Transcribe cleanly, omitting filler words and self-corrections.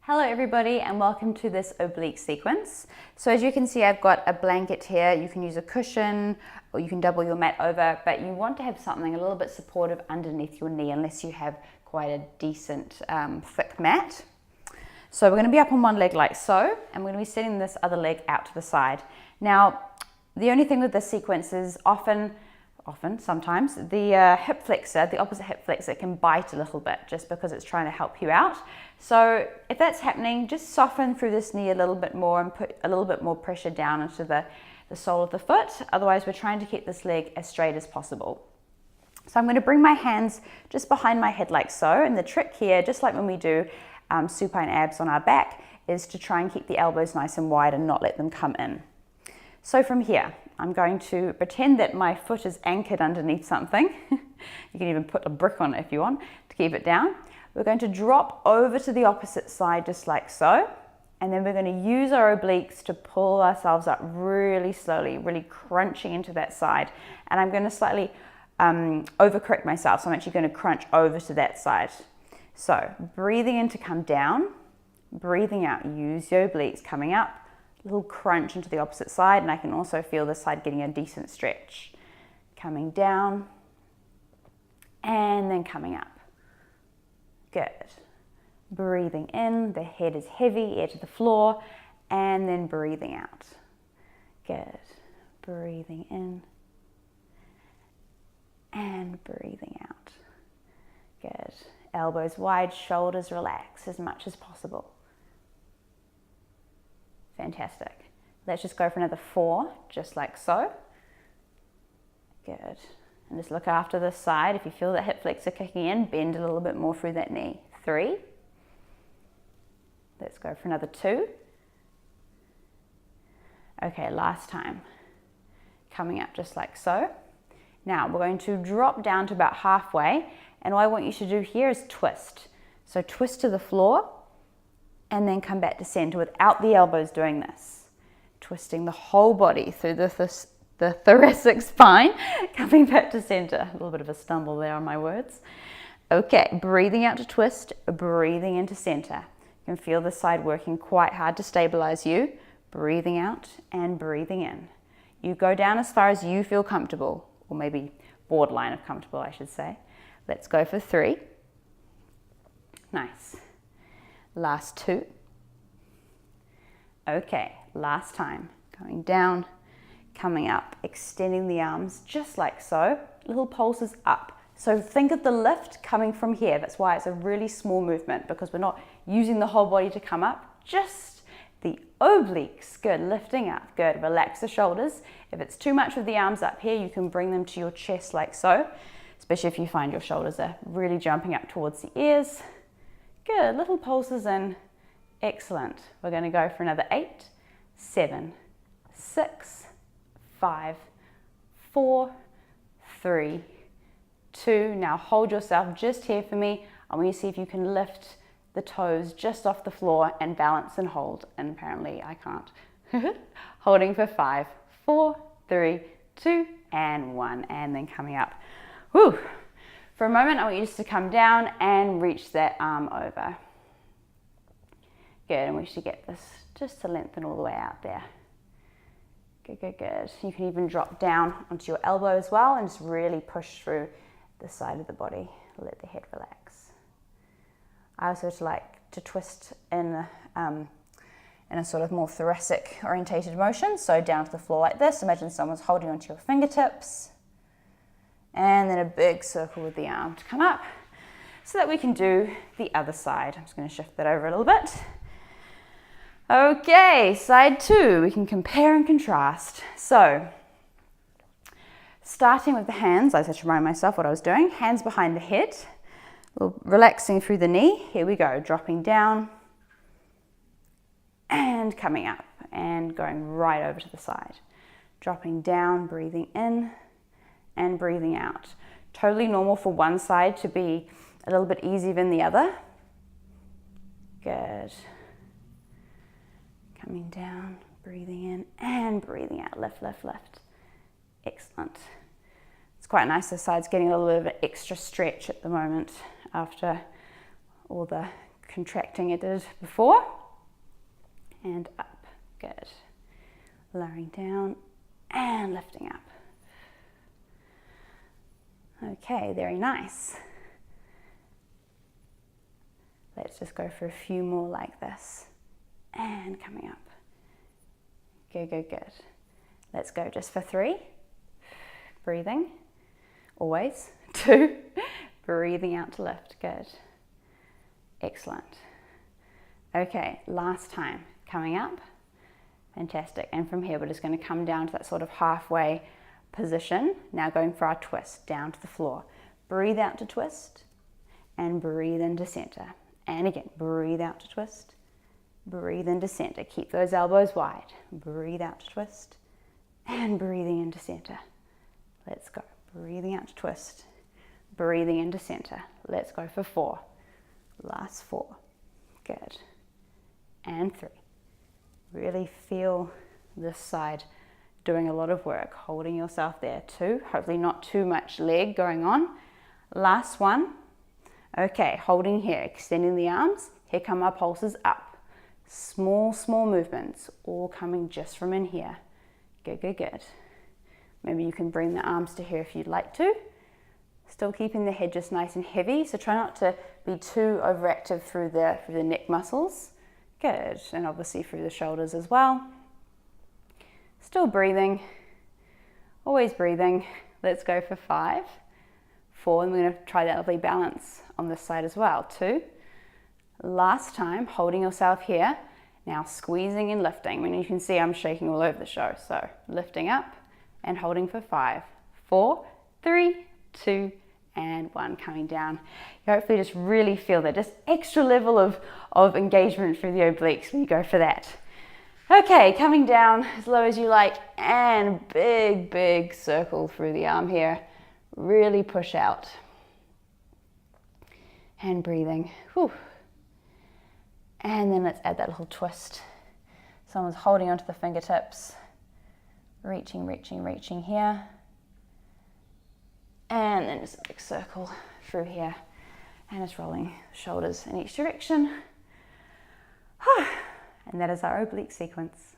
Hello everybody and welcome to this oblique sequence. So as you can see, I've got a blanket here. You can use a cushion or you can double your mat over, but you want to have something a little bit supportive underneath your knee unless you have quite a decent thick mat. So we're going to be up on one leg like so, and we're going to be setting this other leg out to the side. Now, the only thing with this sequence is sometimes, the hip flexor, the opposite hip flexor can bite a little bit just because it's trying to help you out. So if that's happening, just soften through this knee a little bit more and put a little bit more pressure down into the sole of the foot. Otherwise, we're trying to keep this leg as straight as possible. So I'm going to bring my hands just behind my head like so. And the trick here, just like when we do supine abs on our back, is to try and keep the elbows nice and wide and not let them come in. So from here, I'm going to pretend that my foot is anchored underneath something. You can even put a brick on it if you want to keep it down. We're going to drop over to the opposite side just like so. And then we're going to use our obliques to pull ourselves up really slowly, really crunching into that side. And I'm going to slightly overcorrect myself. So I'm actually going to crunch over to that side. So breathing in to come down, breathing out, use your obliques, coming up. Little crunch into the opposite side, and I can also feel this side getting a decent stretch. Coming down and then coming up. Good. Breathing in, the head is heavy, ear to the floor, and then breathing out. Good. Breathing in and breathing out. Good. Elbows wide, shoulders relaxed as much as possible. Fantastic. Let's just go for another 4, just like so. Good. And just look after this side. If you feel that hip flexor kicking in, bend a little bit more through that knee. 3. Let's go for another 2. Okay, last time. Coming up just like so. Now we're going to drop down to about halfway, and all I want you to do here is twist. So twist to the floor, and then come back to center without the elbows doing this. Twisting the whole body through the thoracic spine, coming back to center. A little bit of a stumble there on my words. Okay, breathing out to twist, breathing into center. You can feel this side working quite hard to stabilize you. Breathing out and breathing in. You go down as far as you feel comfortable, or maybe borderline of comfortable, I should say. Let's go for 3. Nice. Last 2. Okay, last time. Going down, coming up, extending the arms just like so. Little pulses up. So think of the lift coming from here. That's why it's a really small movement, because we're not using the whole body to come up, just the obliques. Good, lifting up. Good, relax the shoulders. If it's too much with the arms up here, you can bring them to your chest like so, especially if you find your shoulders are really jumping up towards the ears. Good, little pulses in. Excellent. We're going to go for another 8, 7, 6, 5, 4, 3, 2. Now hold yourself just here for me. I want you to see if you can lift the toes just off the floor and balance and hold. And apparently I can't. Holding for 5, 4, 3, 2, and 1. And then coming up. Whew. For a moment, I want you just to come down and reach that arm over. Good, and we should get this just to lengthen all the way out there. Good, good, good. You can even drop down onto your elbow as well and just really push through the side of the body. Let the head relax. I also like to twist in a sort of more thoracic orientated motion. So down to the floor like this. Imagine someone's holding onto your fingertips. And then a big circle with the arm to come up so that we can do the other side. I'm just going to shift that over a little bit. Okay, side 2, we can compare and contrast. So, starting with the hands, I just had to remind myself what I was doing. Hands behind the head, relaxing through the knee. Here we go, dropping down and coming up and going right over to the side. Dropping down, breathing in and breathing out. Totally normal for one side to be a little bit easier than the other. Good. Coming down, breathing in and breathing out. Lift, lift, lift. Excellent. It's quite nice. The side's getting a little bit of an extra stretch at the moment after all the contracting it did before. And up, good. Lowering down and lifting up. Okay, very nice. Let's just go for a few more like this. And coming up. Good, good, good. Let's go just for 3. Breathing, always. 2, breathing out to lift, good. Excellent. Okay, last time, coming up. Fantastic. And from here, we're just going to come down to that sort of halfway position. Now going for our twist, down to the floor. Breathe out to twist, and breathe into center. And again, breathe out to twist, breathe into center. Keep those elbows wide. Breathe out to twist, and breathing into center. Let's go. Breathing out to twist, breathing into center. Let's go for 4. Last 4. Good. And 3. Really feel this side doing a lot of work, holding yourself there. 2, hopefully not too much leg going on. Last 1. Okay, holding here, extending the arms. Here come our pulses up. Small, small movements, all coming just from in here. Good, good, good. Maybe you can bring the arms to here if you'd like to. Still keeping the head just nice and heavy, so try not to be too overactive through the neck muscles. Good, and obviously through the shoulders as well. Still breathing, always breathing. Let's go for 5, 4, and we're going to try that lovely balance on this side as well. 2, last time, holding yourself here. Now squeezing and lifting. I mean, you can see I'm shaking all over the show. So lifting up and holding for 5, 4, 3, 2, and 1, coming down. You hopefully just really feel that just extra level of engagement through the obliques when you go for that. Okay, coming down as low as you like, and big, big circle through the arm here. Really push out. And breathing. Whew. And then let's add that little twist. Someone's holding onto the fingertips. Reaching, reaching, reaching here. And then just a big circle through here. And just rolling shoulders in each direction. And that is our oblique sequence.